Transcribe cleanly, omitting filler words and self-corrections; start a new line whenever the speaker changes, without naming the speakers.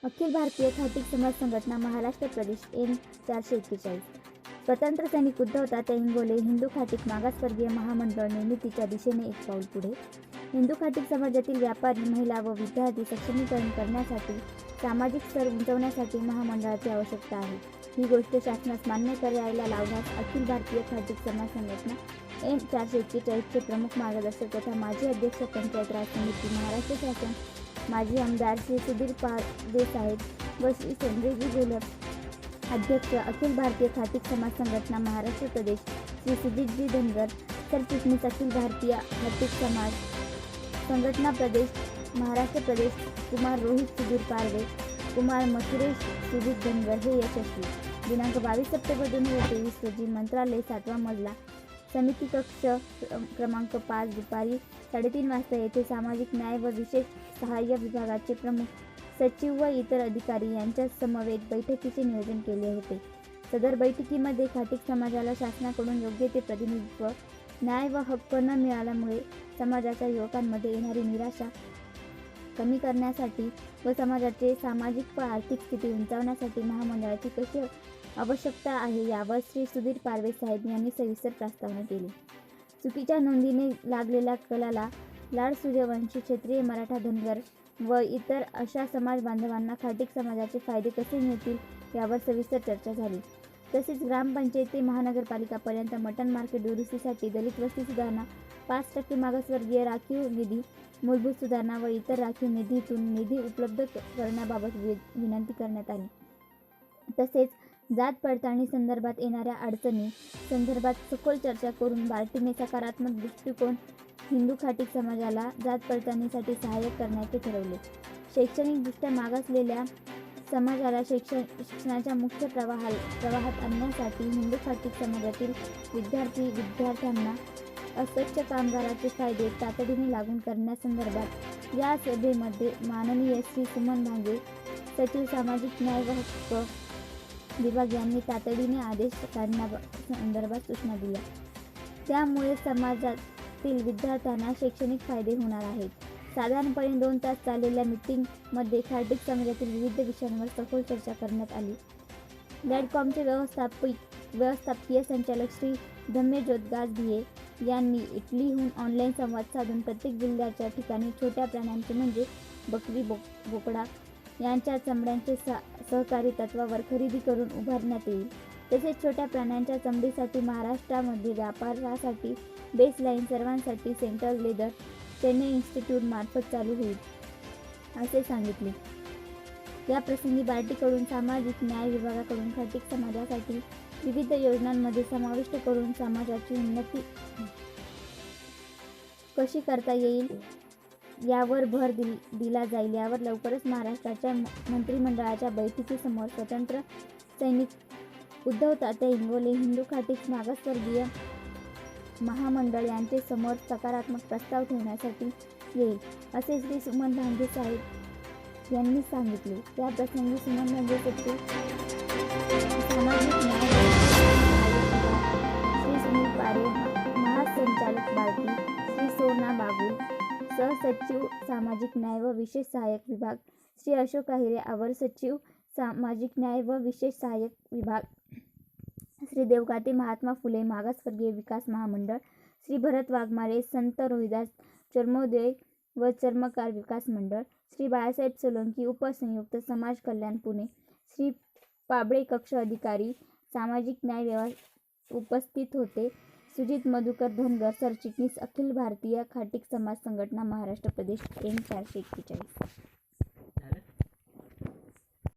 अखिल भारतीय खाटीक समाज संघटना महाराष्ट्र प्रदेश एन 441. स्वतंत्र सैनिक उद्धव तात्या इंगोले हिंदू खाटीक मागासवर्गीय महामंडळ निर्मितीच्या दिशेने एक पाऊल पुढे. हिंदू खाटीक समाजातील व्यापारी, महिला व विद्यार्थी सक्षमीकरण करण्यासाठी, सामाजिक स्तर उंचावण्यासाठी महामंडळाची आवश्यकता आहे. ही गोष्ट शासनास मान्य करायला लावण्यास अखिल भारतीय खाटीक समाज संघटना एन 441चे प्रमुख मार्गदर्शक तथा माजी अध्यक्ष पंचायत राज समिती महाराष्ट्र शासन, माजी आमदार श्री सुधीर पारवे साहेब व श्री संजयजी घोलप, अध्यक्ष अखिल भारतीय खाटीक समाज संघटना महाराष्ट्र प्रदेश श्री सुजीतजी धनगर, सरचिटणीस अखिल भारतीय खाटीक समाज संघटना प्रदेश महाराष्ट्र प्रदेश कुमार रोहित सुधीर पारवे, कुमार मथुरेश सुजीत धनगर हे यशस्वी. दिनांक 22 सप्टेंबर 2023 रोजी मंत्रालय 7वा मजला, समिती कक्ष क्रमांक 5 दुपारी 3:30 वाजता येथे सामाजिक न्याय व विशेष सहाय्य विभागाचे प्रमुख सचिव व इतर अधिकारी यांच्या समवेत बैठकीचे नियोजन केले होते. सदर बैठकीमध्ये खाटीक समाजाला शासनाकडून योग्य ते प्रतिनिधित्व, न्याय व हक्क न मिळाल्यामुळे समाजाच्या युवकांमध्ये येणारी निराशा कमी करण्यासाठी व समाजाचे सामाजिक व आर्थिक स्थिती उंचावण्यासाठी महामंडळाची कशी आवश्यकता आहे यावर श्री सुधीर पारवे साहेब यांनी सविस्तर प्रस्तावना केली. चुकीच्या नोंदीने लागलेल्या कलाला लाड सूर्यवंशी, क्षत्रिय, मराठा, धनगर व इतर अशा समाज बांधवांना खाटीक समाजाचे फायदे कसे मिळतील यावर सविस्तर चर्चा झाली. तसेच ग्रामपंचायत ते महानगरपालिकापर्यंत मटण मार्केट दुरुस्तीसाठी, दलित वस्ती सुधारणा, 5% मागासवर्गीय राखीव निधी, मूलभूत सुधारणा व इतर राखीव निधीतून निधी उपलब्ध करण्याबाबत विनंती करण्यात आली. तसेच जात पडताळणी संदर्भात येणाऱ्या अडचणी संदर्भात सखोल चर्चा करून बार्टीने सकारात्मक दृष्टिकोन हिंदू खाटीक समाजाला जात पडताळणीसाठी सहाय्य करण्याचे ठरवले. शैक्षणिकदृष्ट्या मागासलेल्या समाजाला शिक्षणाच्या मुख्य प्रवाहात आणण्यासाठी हिंदू खाटीक समाजातील विद्यार्थ्यांना अस्वच्छ कामगाराचे फायदे तातडीने लागू करण्यासंदर्भात या सभेमध्ये माननीय श्री सुमन भांगे, सचिव सामाजिक न्याय व हक्क विभाग यांनी तातडीने आदेश काढण्यासंदर्भात सूचना दिल्या. त्यामुळे समाजातील विद्यार्थ्यांना शैक्षणिक फायदे होणार आहेत. साधारणपणे 2 तास चाललेल्या मीटिंगमध्ये खाटीक समाजातील विविध विषयांवर सखोल चर्चा करण्यात आली. डॅडकॉमचे व्यवस्थापकीय संचालक श्री धम्मेज्योत गाजभिये यांनी इटलीहून ऑनलाईन संवाद साधून प्रत्येक जिल्ह्याच्या ठिकाणी छोट्या प्राण्यांचे म्हणजे बकरी, बोकडा यांच्या चमड्यांचे सहकारी तत्वावर खरेदी करून उभारण्यात येईल. तसेच छोट्या प्राण्यांच्या चमडीसाठी महाराष्ट्रामध्ये व्यापारासाठी बेसलाईन सर्वांसाठी सेंट्रल लेदर चेन्नई इन्स्टिट्यूट मार्फत चालू होईल असे सांगितले. या प्रसंगी बार्टीकडून सामाजिक न्याय विभागाकडून खाटीक समाजासाठी विविध योजनांमध्ये समाविष्ट करून समाजाची उन्नती कशी करता येईल यावर भर दिला जाईल. यावर लवकरच महाराष्ट्राच्या मंत्रिमंडळाच्या बैठकीसमोर स्वतंत्र सैनिक उद्धव तात्या इंगोले हिंदू खाटीक मागासवर्गीय महामंडळ यांचे समोर सकारात्मक प्रस्ताव ठेवण्यासाठी येईल असे श्री सुमन भांगे साहेब यांनी सांगितले. या प्रसंगी सुमन भांगे सचिव सामाजिक न्याय श्री सुनील पारे, महासंचालक बार्टी श्री सोना बागुल, सहसचिव सामाजिक न्याय व विशेष सहाय्यक विभाग श्री अशोक आहिरे, अवर सचिव सामाजिक न्याय व विशेष सहाय्यक विभाग श्री देवकाते, महात्मा फुले मागासवर्गीय विकास महामंडळ श्री भरत वाघमारे, संत रोहिदास चर्मोदय व चर्मकार विकास मंडळ श्री बाळासाहेब सोलंकी, उपसंयुक्त समाज कल्याण पुणे श्री पाबळे, कक्ष अधिकारी सामाजिक न्याय उपस्थित होते. सुजित मधुकर धनगर, सरचिटणीस अखिल भारतीय खाटीक समाज संघटना महाराष्ट्र प्रदेश एन 441.